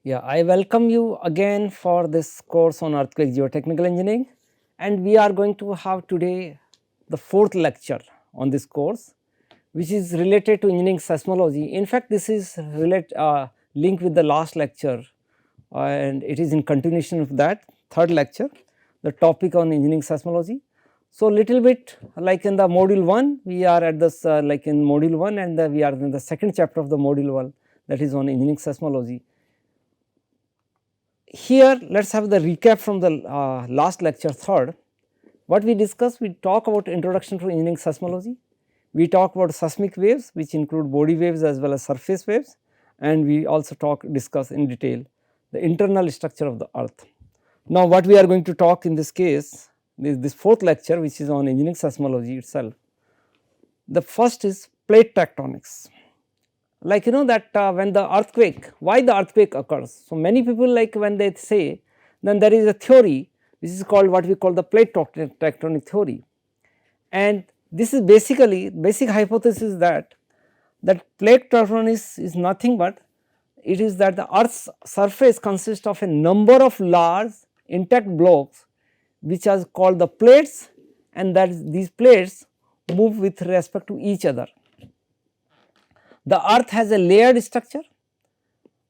Yeah, I welcome you again for this course on earthquake geotechnical engineering, and we are going to have today the fourth lecture on this course, which is related to engineering seismology. In fact, this is linked with the last lecture, and it is in continuation of that third lecture, the topic on engineering seismology. So, little bit like in the module 1, we are at this like in module 1, and we are in the second chapter of the module 1, that is on engineering seismology. Here let us have the recap from the last lecture third. What we discussed, we talk about introduction to engineering seismology, we talk about seismic waves which include body waves as well as surface waves, and we also discuss in detail the internal structure of the earth. Now what we are going to talk in this case, this fourth lecture, which is on engineering seismology itself. The first is plate tectonics. Like that when the earthquake, why the earthquake occurs. So, many people, like when they say, then there is a theory which is called what we call the plate tectonic theory, and this is basically basic hypothesis that plate tectonics is nothing but it is that the earth's surface consists of a number of large intact blocks which are called the plates, and that these plates move with respect to each other. The earth has a layered structure.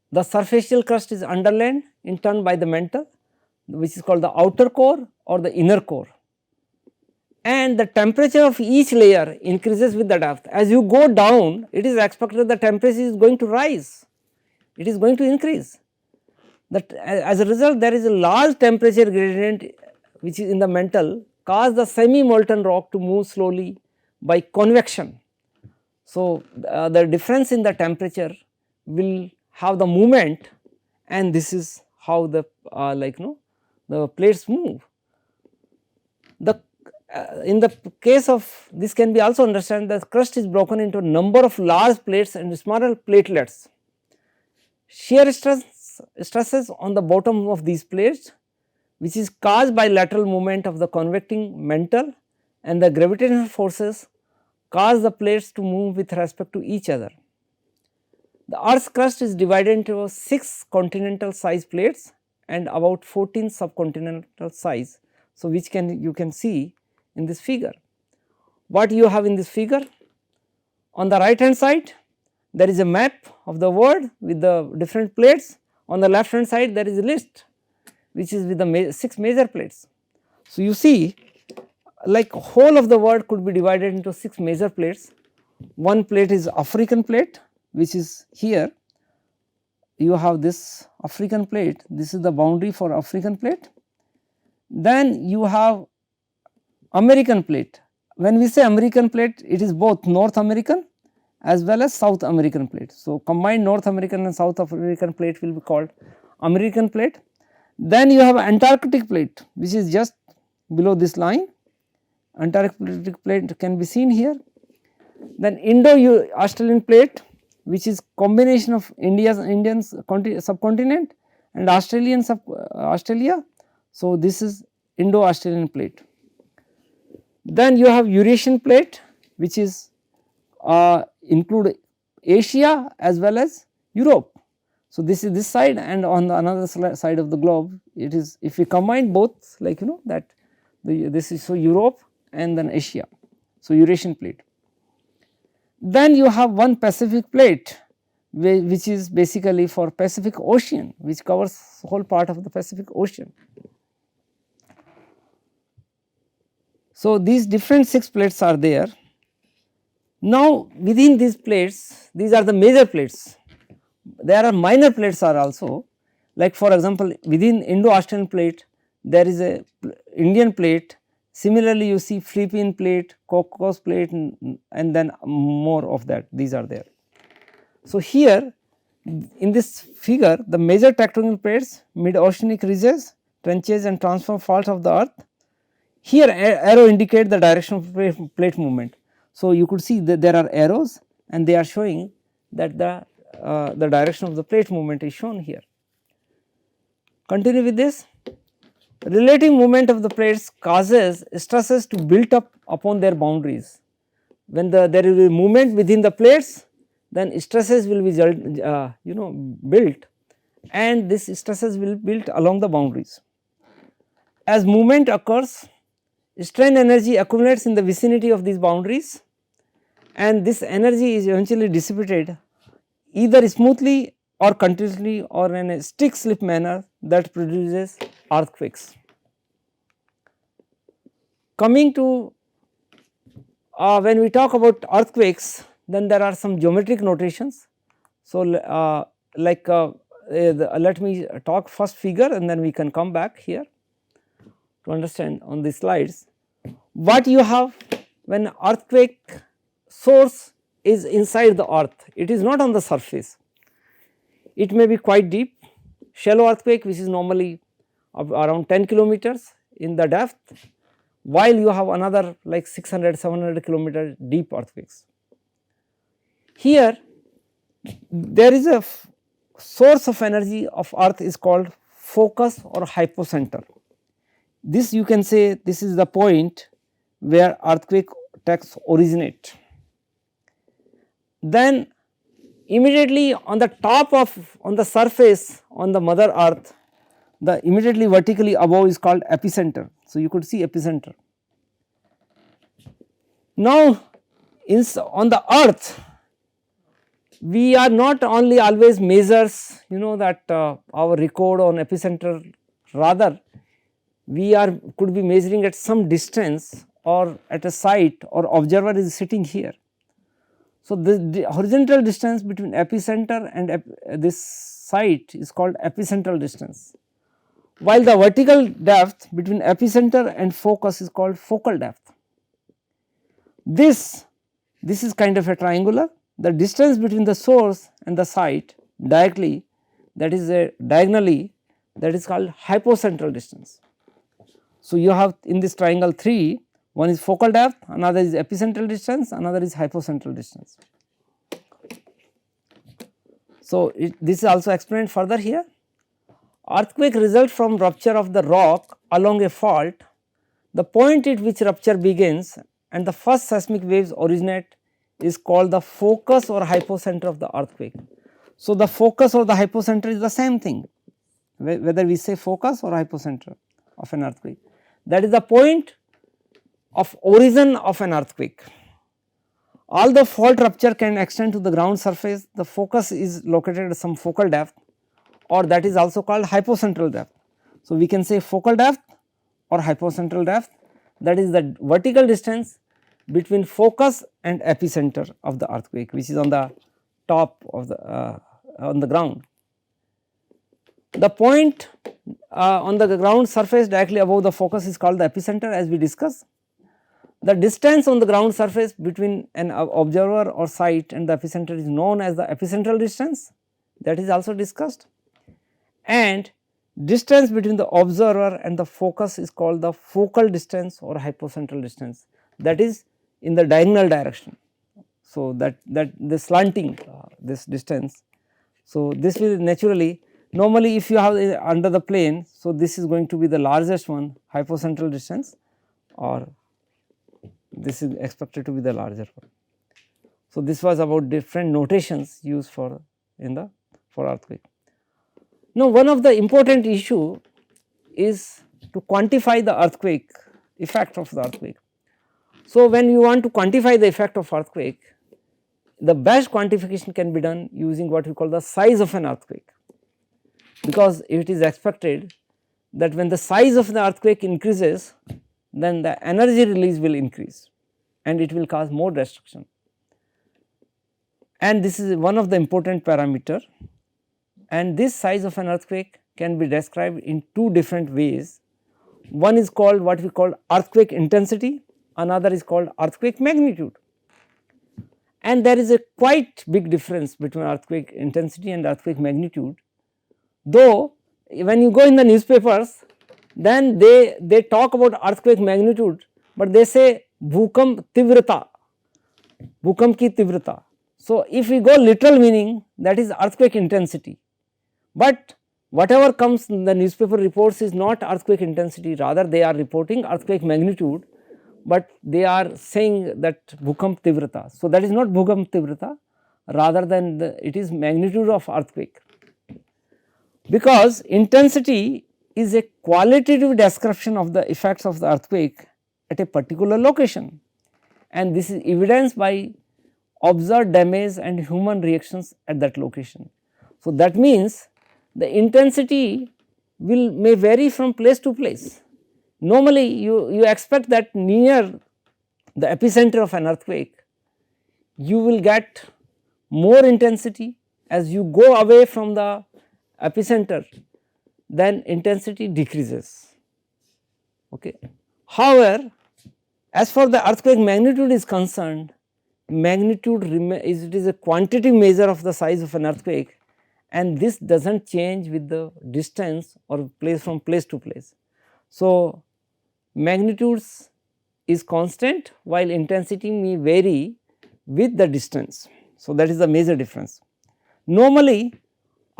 The superficial crust is underlain in turn by the mantle, which is called the outer core or the inner core, and the temperature of each layer increases with the depth. As you go down, it is expected the temperature is going to rise, it is going to increase. That as a result, there is a large temperature gradient which is in the mantle, cause the semi molten rock to move slowly by convection. So, the difference in the temperature will have the movement, and this is how the the plates move. The in the case of this can be also understand that crust is broken into a number of large plates and smaller platelets. Shear stresses on the bottom of these plates, which is caused by lateral movement of the convecting mantle, and the gravitational forces cause the plates to move with respect to each other. The earth's crust is divided into 6 continental size plates and about 14 subcontinental size. So, which you can see in this figure. What you have in this figure? On the right hand side, there is a map of the world with the different plates. On the left hand side, there is a list which is with the 6 major plates. So, you see, like whole of the world could be divided into 6 major plates. One plate is African plate, which is here. You have this African plate, this is the boundary for African plate. Then you have American plate. When we say American plate, it is both North American as well as South American plate. So, combined North American and South American plate will be called American plate. Then you have Antarctic plate, which is just below this line. Antarctic plate can be seen here. Then Indo-Australian plate, which is combination of Indian subcontinent and Australia. So, this is Indo-Australian plate. Then you have Eurasian plate, which is include Asia as well as Europe. So, this is this side, and on the another side of the globe, it is, if we combine both, like that this is, so Europe and then Asia. So, Eurasian plate. Then you have one Pacific plate, which is basically for Pacific Ocean, which covers whole part of the Pacific Ocean. So, these different 6 plates are there. Now, within these plates, these are the major plates. There are minor plates are also, like for example, within Indo-Australian plate, there is a Indian plate. Similarly, you see Philippine plate, Cocos plate, and then more of that, these are there. So, here in this figure, the major tectonic plates, mid-oceanic ridges, trenches and transform faults of the earth. Here arrow indicate the direction of plate movement. So, you could see that there are arrows, and they are showing that the direction of the plate movement is shown here. Continue with this. Relative movement of the plates causes stresses to build up upon their boundaries. When there will be movement within the plates, then stresses will be built, and this stresses will be built along the boundaries. As movement occurs, strain energy accumulates in the vicinity of these boundaries, and this energy is eventually dissipated either smoothly or continuously or in a stick slip manner that produces earthquakes. Coming to when we talk about earthquakes, then there are some geometric notations. So, let me talk first figure and then we can come back here to understand on the slides. What you have when earthquake source is inside the earth, it is not on the surface. It may be quite deep, shallow earthquake which is normally around 10 kilometers in the depth, while you have another like 600-700 kilometer deep earthquakes. Here there is a source of energy of earth is called focus or hypocenter. This you can say this is the point where earthquake attacks originate. Then immediately on the top of on the surface on the mother earth, the immediately vertically above is called epicenter. So, you could see epicenter. Now, on the earth we are not only always measures that our record on epicenter, rather we are could be measuring at some distance or at a site or observer is sitting here. So, the horizontal distance between epicenter and this site is called epicentral distance, while the vertical depth between epicenter and focus is called focal depth. This is kind of a triangular. The distance between the source and the site directly, that is diagonally, that is called hypocentral distance. So, you have in this triangle 3, one is focal depth, another is epicentral distance, another is hypocentral distance. So, this is also explained further here. Earthquake results from rupture of the rock along a fault. The point at which rupture begins and the first seismic waves originate is called the focus or hypocenter of the earthquake. So, the focus or the hypocenter is the same thing, whether we say focus or hypocenter of an earthquake. That is the point of origin of an earthquake. Although fault rupture can extend to the ground surface, the focus is located at some focal depth, or that is also called hypocentral depth. So, we can say focal depth or hypocentral depth, that is the vertical distance between focus and epicenter of the earthquake, which is on the top of the on the ground. The point on the ground surface directly above the focus is called the epicenter, as we discussed. The distance on the ground surface between an observer or site and the epicenter is known as the epicentral distance, that is also discussed, and distance between the observer and the focus is called the focal distance or hypocentral distance, that is in the diagonal direction. So, that the slanting this distance. So, this will naturally normally if you have under the plane. So, this is going to be the largest one, hypocentral distance, or this is expected to be the larger one. So, this was about different notations used for earthquake. Now, one of the important issue is to quantify the earthquake effect of the earthquake. So, when you want to quantify the effect of earthquake, the best quantification can be done using what we call the size of an earthquake, because it is expected that when the size of the earthquake increases, then the energy release will increase and it will cause more destruction. And this is one of the important parameter, and this size of an earthquake can be described in two different ways. One is called what we call earthquake intensity, another is called earthquake magnitude. And there is a quite big difference between earthquake intensity and earthquake magnitude, though when you go in the newspapers, then they talk about earthquake magnitude, but they say bhukam tivrata, bhukam ki tivrata. So, if we go literal meaning, that is earthquake intensity, but whatever comes in the newspaper reports is not earthquake intensity, rather they are reporting earthquake magnitude, but they are saying that bhukam tivrata. So, that is not bhukam tivrata, rather than it is magnitude of earthquake. because intensity is a qualitative description of the effects of the earthquake at a particular location, and this is evidenced by observed damage and human reactions at that location. So, that means the intensity may vary from place to place. Normally you expect that near the epicenter of an earthquake you will get more intensity. As you go away from the epicenter, then intensity decreases. Okay. However, as far the earthquake magnitude is concerned, magnitude it is a quantitative measure of the size of an earthquake, and this does not change with the distance or place from place to place. So, magnitudes is constant while intensity may vary with the distance. So, that is the major difference. Normally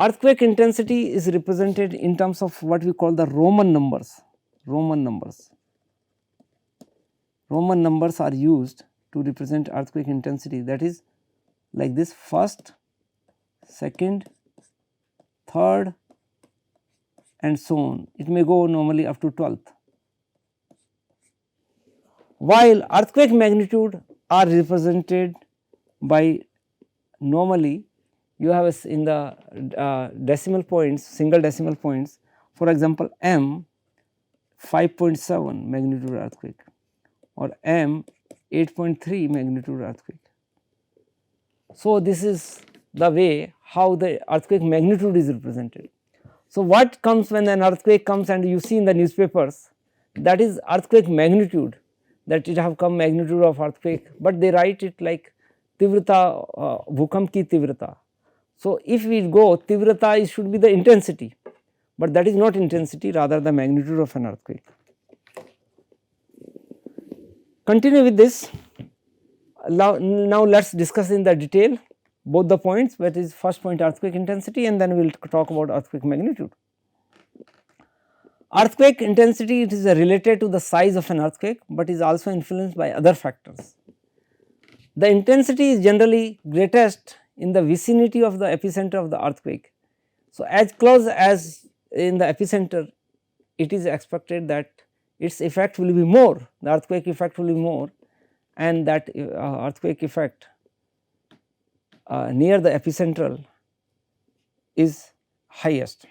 earthquake intensity is represented in terms of what we call the Roman numbers. Roman numbers are used to represent earthquake intensity, that is like this: first, second, third and so on. It may go normally up to 12th. While earthquake magnitude are represented by, normally you have in the decimal points, single decimal points, for example M 5.7 magnitude earthquake or M 8.3 magnitude earthquake. So, this is the way how the earthquake magnitude is represented. So, what comes when an earthquake comes and you see in the newspapers, that is earthquake magnitude, that it have come magnitude of earthquake, but they write it like Tivrata, Bhukamp ki Tivrata. So, if we go Tivrata, it should be the intensity, but that is not intensity, rather the magnitude of an earthquake. Continue with this. Now let us discuss in the detail both the points, that is first point earthquake intensity, and then we will talk about earthquake magnitude. Earthquake intensity, it is related to the size of an earthquake, but is also influenced by other factors. The intensity is generally greatest in the vicinity of the epicenter of the earthquake. So, as close as in the epicenter, it is expected that its effect will be more, the earthquake effect will be more, and that earthquake effect near the epicentral is highest.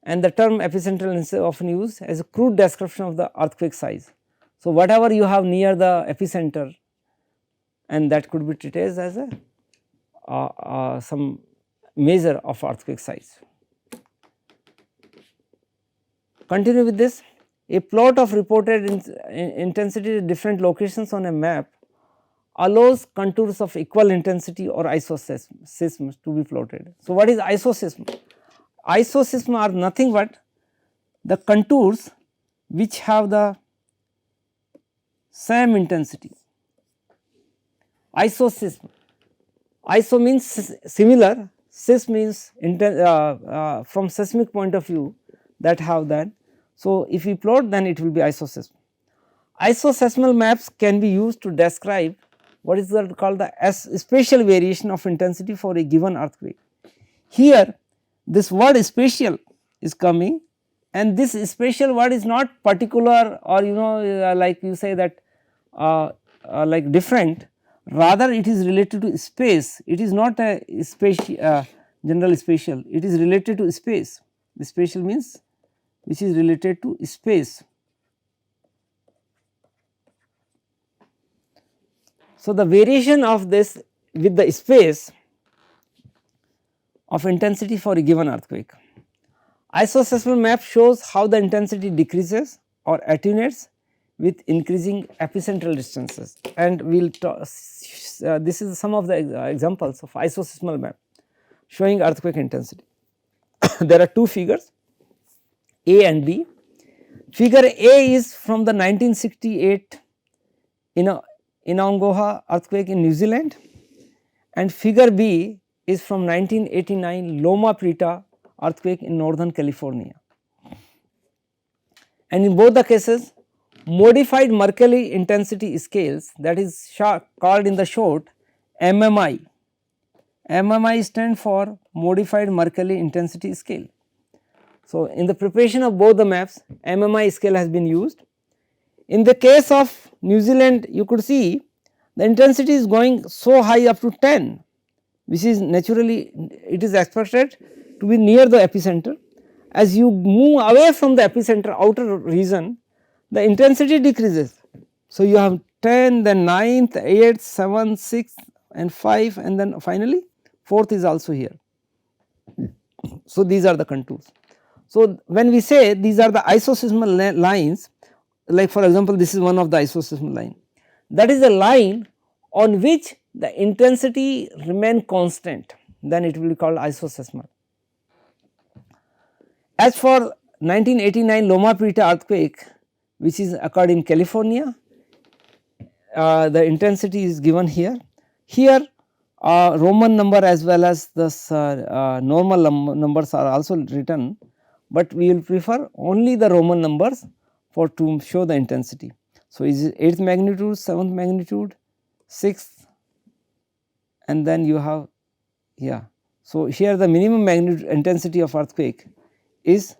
And the term epicentral is often used as a crude description of the earthquake size. So, whatever you have near the epicenter, and that could be treated as a some measure of earthquake size. Continue with this. A plot of reported intensity at different locations on a map allows contours of equal intensity or isosysms to be plotted. So, what is isosysm? Isosysm are nothing but the contours which have the same intensity. Isosysm, iso means similar, sys means from seismic point of view, that have that. So, if we plot, then it will be isosysm. Isoseismal maps can be used to describe what is called the spatial variation of intensity for a given earthquake. Here this word spatial is coming, and this spatial word is not particular, or like you say that like different, rather it is related to space. It is not a general spatial, it is related to space. The spatial means which is related to space. So, the variation of this with the space of intensity for a given earthquake. Isoseismal map shows how the intensity decreases or attenuates with increasing epicentral distances, and we will this is some of the examples of isoseismal map showing earthquake intensity. There are two figures, A and B. Figure A is from the 1968 Inongoha earthquake in New Zealand, and figure B is from 1989 Loma Prieta earthquake in Northern California. And in both the cases, modified Mercalli intensity scales, that is called in the short MMI, MMI stand for Modified Mercalli Intensity Scale. So, in the preparation of both the maps MMI scale has been used. In the case of New Zealand, you could see the intensity is going so high up to 10, which is naturally it is expected to be near the epicenter. As you move away from the epicenter outer region, the intensity decreases. So, you have 10, then 9th, 8th, 7th, 6th and 5 and then finally 4th is also here. So, these are the contours. So, when we say these are the isosysmal lines, like for example, this is one of the isosysmal line, that is a line on which the intensity remain constant, then it will be called isosysmal. As for 1989 Loma Prieta earthquake, which is occurred in California, the intensity is given here. Here Roman number as well as the normal numbers are also written, but we will prefer only the Roman numbers for to show the intensity. So, is 8th magnitude, 7th magnitude, 6th and then you have So, here the minimum magnitude intensity of earthquake is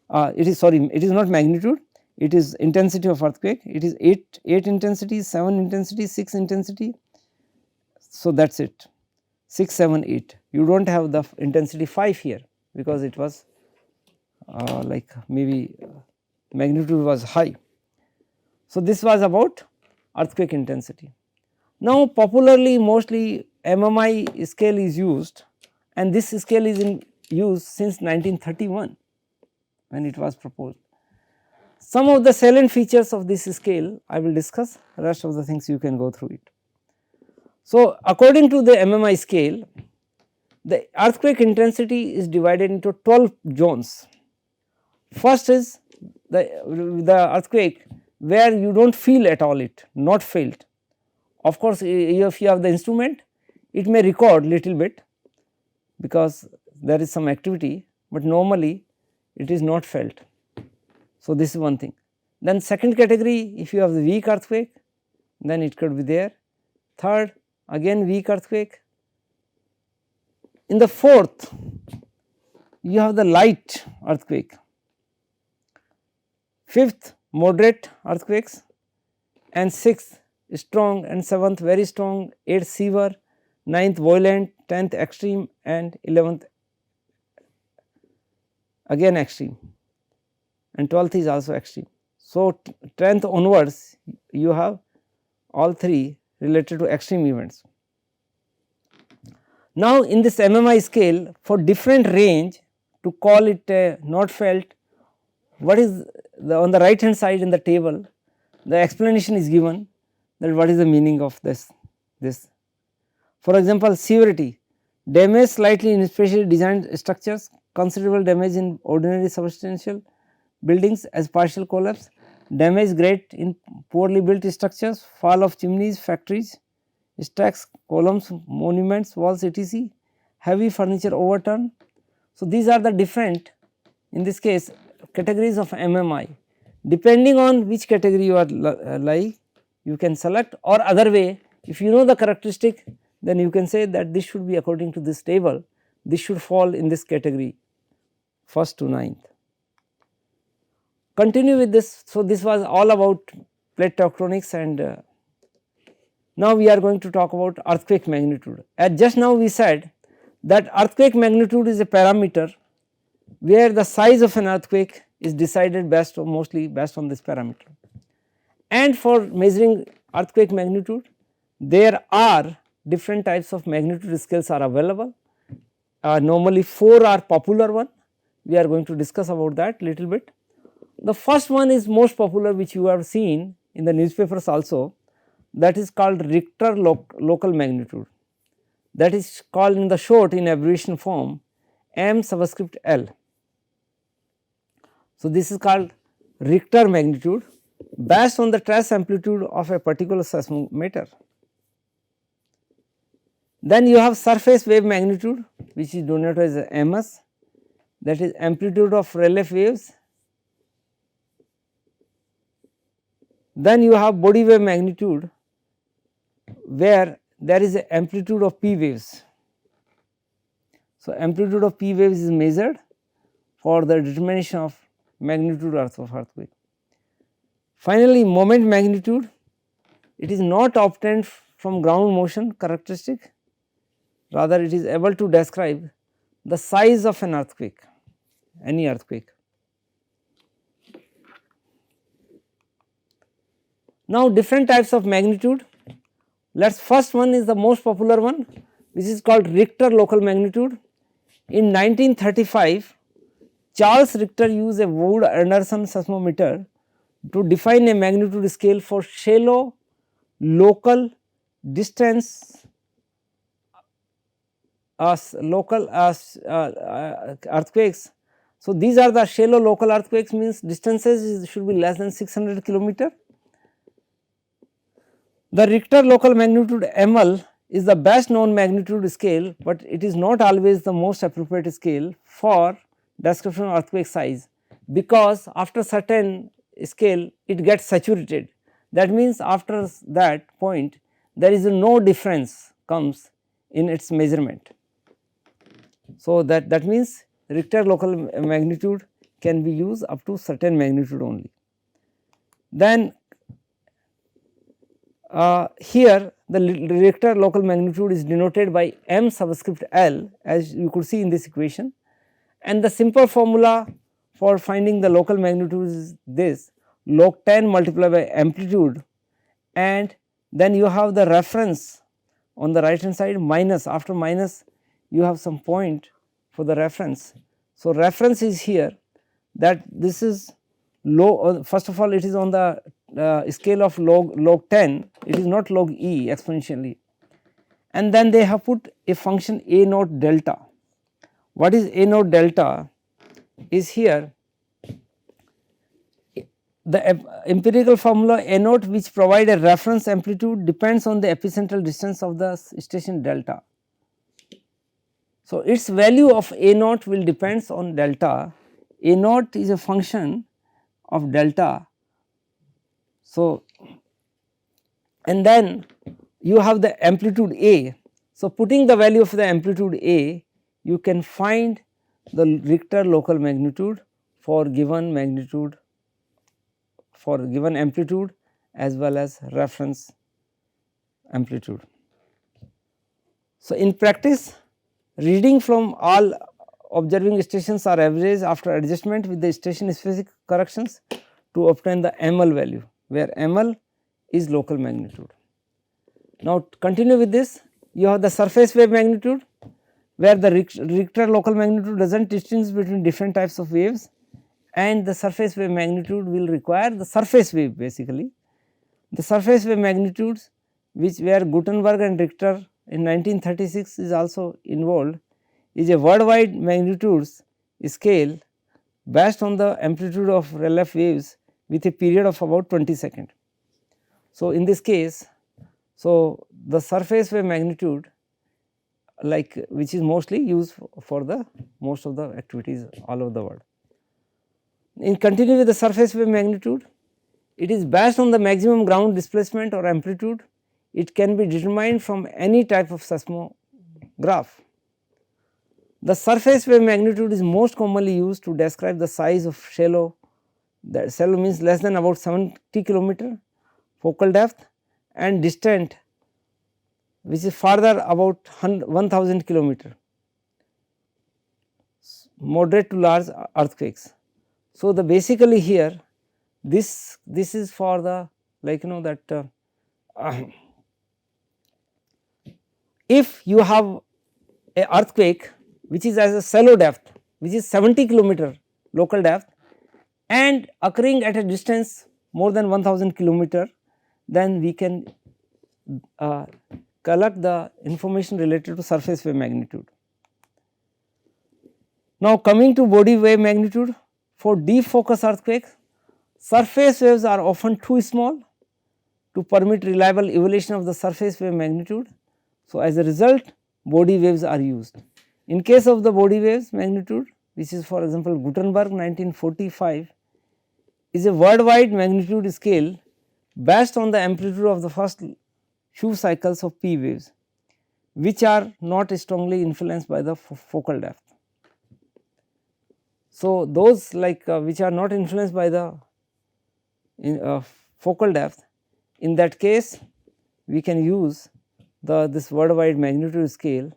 it is not magnitude, it is intensity of earthquake, it is 8 intensity, 7 intensity, 6 intensity. So, that is it 6, 7, 8, you do not have the intensity 5 here because it was like maybe magnitude was high. So, this was about earthquake intensity. Now, popularly mostly MMI scale is used and this scale is in use since 1931 when it was proposed. Some of the salient features of this scale I will discuss, rest of the things you can go through it. So, according to the MMI scale, the earthquake intensity is divided into 12 zones. First is the earthquake where you do not feel at all it, not felt. Of course, if you have the instrument, it may record little bit because there is some activity, but normally it is not felt. So, this is one thing. Then second category, if you have the weak earthquake, then it could be there. Third, again weak earthquake. In the fourth, you have the light earthquake. Fifth, moderate earthquakes, and sixth strong, and seventh very strong, 8th severe, 9th violent, 10th extreme and 11th again extreme and 12th is also extreme. So, 10th onwards you have all three related to extreme events. Now, in this MMI scale for different range, to call it not felt, what is on the right hand side in the table, the explanation is given that what is the meaning of this. For example, severity, damage slightly in specially designed structures, considerable damage in ordinary substantial buildings as partial collapse, damage great in poorly built structures, fall of chimneys, factories, stacks, columns, monuments, walls etc., heavy furniture overturn. So, these are the different, in this case, categories of MMI. Depending on which category you are like, you can select, or other way, if you know the characteristic, then you can say that this should be according to this table, this should fall in this category 1st to 9th. Continue with this. So, this was all about plate tectonics, and now we are going to talk about earthquake magnitude. As just now we said that earthquake magnitude is a parameter where the size of an earthquake is decided mostly based on this parameter. And for measuring earthquake magnitude, there are different types of magnitude scales are available. Normally 4 are popular one, we are going to discuss about that little bit. The first one is most popular, which you have seen in the newspapers also, that is called Richter local magnitude, that is called in the short in abbreviation form M subscript L. So, this is called Richter magnitude based on the trace amplitude of a particular seismometer. Then you have surface wave magnitude, which is denoted as MS, that is amplitude of relief waves. Then you have body wave magnitude, where there is a amplitude of P waves. So, amplitude of P waves is measured for the determination of magnitude of earthquake. Finally, moment magnitude, it is not obtained from ground motion characteristic, rather it is able to describe the size of an earthquake, any earthquake. Now, different types of magnitude. Let us first one is the most popular one, which is called Richter local magnitude. In 1935, Charles Richter used a Wood-Anderson seismometer to define a magnitude scale for shallow local distance earthquakes. So, these are the shallow local earthquakes, means distances should be less than 600 kilometer. The Richter local magnitude ML is the best known magnitude scale, but it is not always the most appropriate scale for description of earthquake size, because after certain scale it gets saturated. That means, after that point there is no difference comes in its measurement. So, that means Richter local magnitude can be used up to certain magnitude only. Then here the Richter local magnitude is denoted by m subscript L, as you could see in this equation, and the simple formula for finding the local magnitude is this: log 10 multiplied by amplitude, and then you have the reference on the right hand side minus, after minus you have some point for the reference. So, reference is here, that this is low, first of all it is on the scale of log 10, it is not log e exponentially, and then they have put a function a naught delta. What is a naught delta is here the empirical formula a naught, which provide a reference amplitude, depends on the epicentral distance of the station delta. So, its value of a naught will depends on delta. A naught is a function of delta. So, and then you have the amplitude A. So, putting the value of the amplitude A, you can find the Richter local magnitude for given magnitude, for given amplitude as well as reference amplitude. So, in practice, reading from all observing stations are averaged after adjustment with the station specific corrections to obtain the ML value, where ML is local magnitude. Now, continue with this, you have the surface wave magnitude, where the Richter local magnitude does not distinguish between different types of waves, and the surface wave magnitude will require the surface wave basically. The surface wave magnitudes, which where Gutenberg and Richter in 1936 is also involved, is a worldwide magnitudes scale based on the amplitude of relief waves with a period of about 20 seconds. So, in this case, so the surface wave magnitude, like which is mostly used for the most of the activities all over the world. In continue with the surface wave magnitude, it is based on the maximum ground displacement or amplitude. It can be determined from any type of seismograph. The surface wave magnitude is most commonly used to describe the size of shallow, that shallow means less than about 70 kilometer focal depth, and distant, which is farther about 1000 kilometer, moderate to large earthquakes. So, the basically here this is for the, like that if you have a earthquake which is as a shallow depth, which is 70 kilometer local depth and occurring at a distance more than 1000 kilometer, then we can collect the information related to surface wave magnitude. Now, coming to body wave magnitude, for deep focus earthquakes, surface waves are often too small to permit reliable evaluation of the surface wave magnitude. So, as a result, body waves are used. In case of the body waves magnitude, which is for example Gutenberg 1945, is a worldwide magnitude scale based on the amplitude of the first few cycles of P waves. which are not strongly influenced by the focal depth. So, those like which are not influenced by the focal depth, in that case we can use this worldwide magnitude scale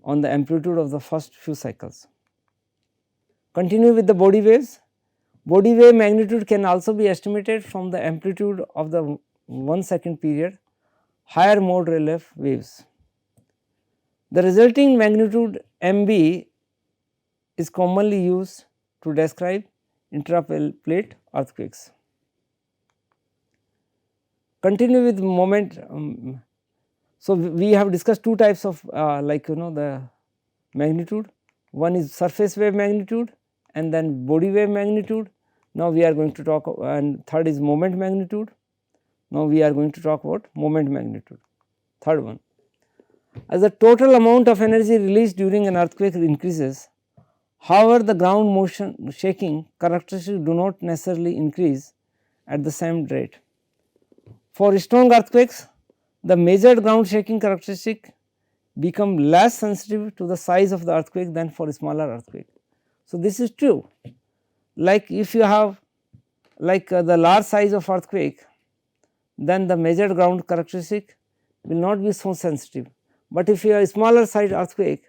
on the amplitude of the first few cycles. Continue with the body waves. Body wave magnitude can also be estimated from the amplitude of the 1 second period higher mode relief waves. The resulting magnitude MB is commonly used to describe intraplate earthquakes. Continue with moment. So, we have discussed two types of the magnitude. One is surface wave magnitude and then body wave magnitude. Now, we are going to talk, and third is moment magnitude. Now, we are going to talk about moment magnitude, third one. As the total amount of energy released during an earthquake increases, however, the ground motion shaking characteristics do not necessarily increase at the same rate. For strong earthquakes, the measured ground shaking characteristic become less sensitive to the size of the earthquake than for a smaller earthquake. So, this is true. Like if you have the large size of earthquake, then the measured ground characteristic will not be so sensitive, but if you have a smaller size earthquake,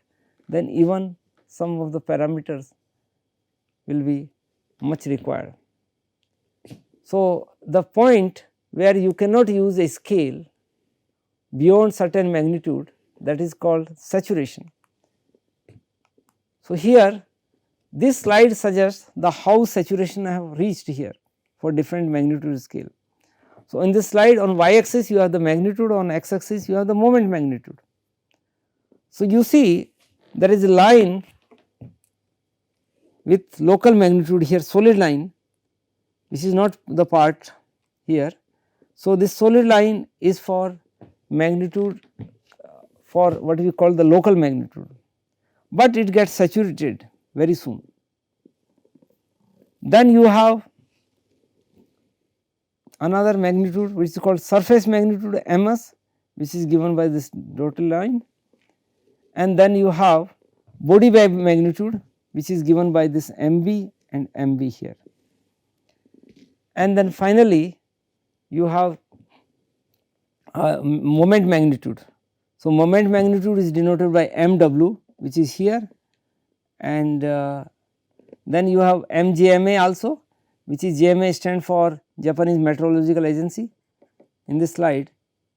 then even some of the parameters will be much required. So, the point where you cannot use a scale beyond certain magnitude, that is called saturation. So, here this slide suggests the how saturation I have reached here for different magnitude scale. So, in this slide on y axis you have the magnitude, on x axis you have the moment magnitude. So, you see there is a line with local magnitude here, solid line, which is not the part here. So, this solid line is for magnitude for what we call the local magnitude, but it gets saturated very soon. Then you have another magnitude which is called surface magnitude ms, which is given by this dotted line, and then you have body wave magnitude, which is given by this mb and mb here, and then finally you have moment magnitude. So, moment magnitude is denoted by mw, which is here, and then you have mjma also, which is JMA stand for Japanese Meteorological Agency. In this slide,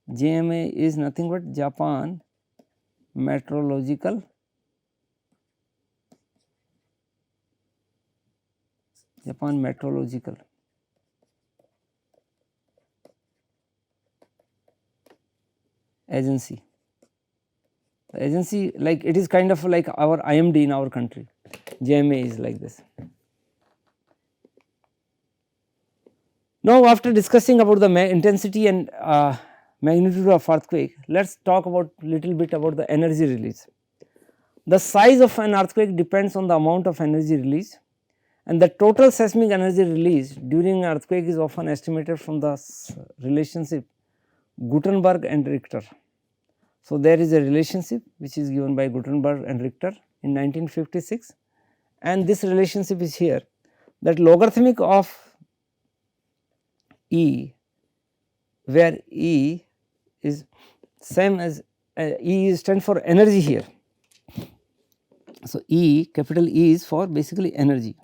JMA is nothing but Japan Meteorological Agency. The agency, like it is kind of like our IMD in our country, JMA is like this. Now, after discussing about the intensity and magnitude of earthquake, let us talk about little bit about the energy release. The size of an earthquake depends on the amount of energy released, and the total seismic energy released during an earthquake is often estimated from the relationship Gutenberg and Richter. So, there is a relationship which is given by Gutenberg and Richter in 1956, and this relationship is here, that logarithmic of E, where E is same as E stands for energy here. So, E, capital E is for basically energy.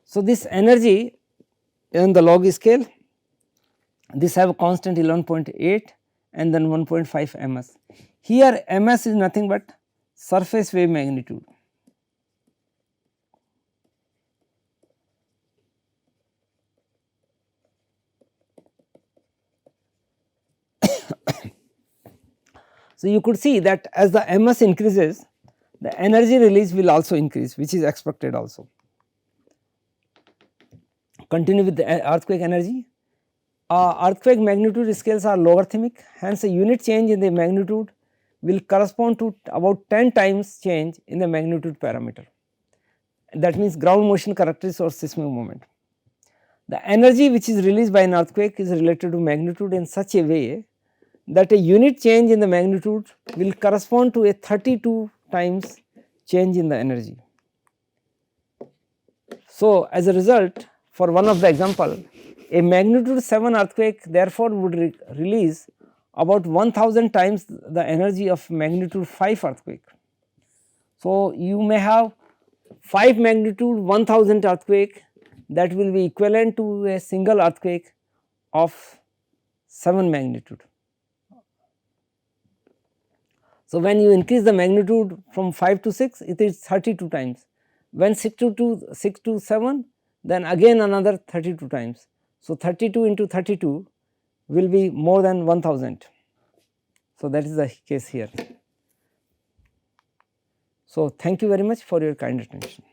So, this energy in the log scale, this have a constant 11.8 and then 1.5 ms. Here ms is nothing but surface wave magnitude. So, you could see that as the ms increases, the energy release will also increase, which is expected also. Continue with the earthquake energy. Earthquake magnitude scales are logarithmic, hence a unit change in the magnitude will correspond to about 10 times change in the magnitude parameter. That means ground motion characteristics or seismic moment. the energy which is released by an earthquake is related to magnitude in such a way that a unit change in the magnitude will correspond to a 32 times change in the energy. So, as a result, for one of the example, a magnitude 7 earthquake therefore would release about 1000 times the energy of magnitude 5 earthquake. So, you may have 5 magnitude 1000 earthquake that will be equivalent to a single earthquake of 7 magnitude. So, when you increase the magnitude from 5 to 6, it is 32 times. When 6 to 7, then again another 32 times. So, 32 into 32 will be more than 1000. So, that is the case here. So, thank you very much for your kind attention.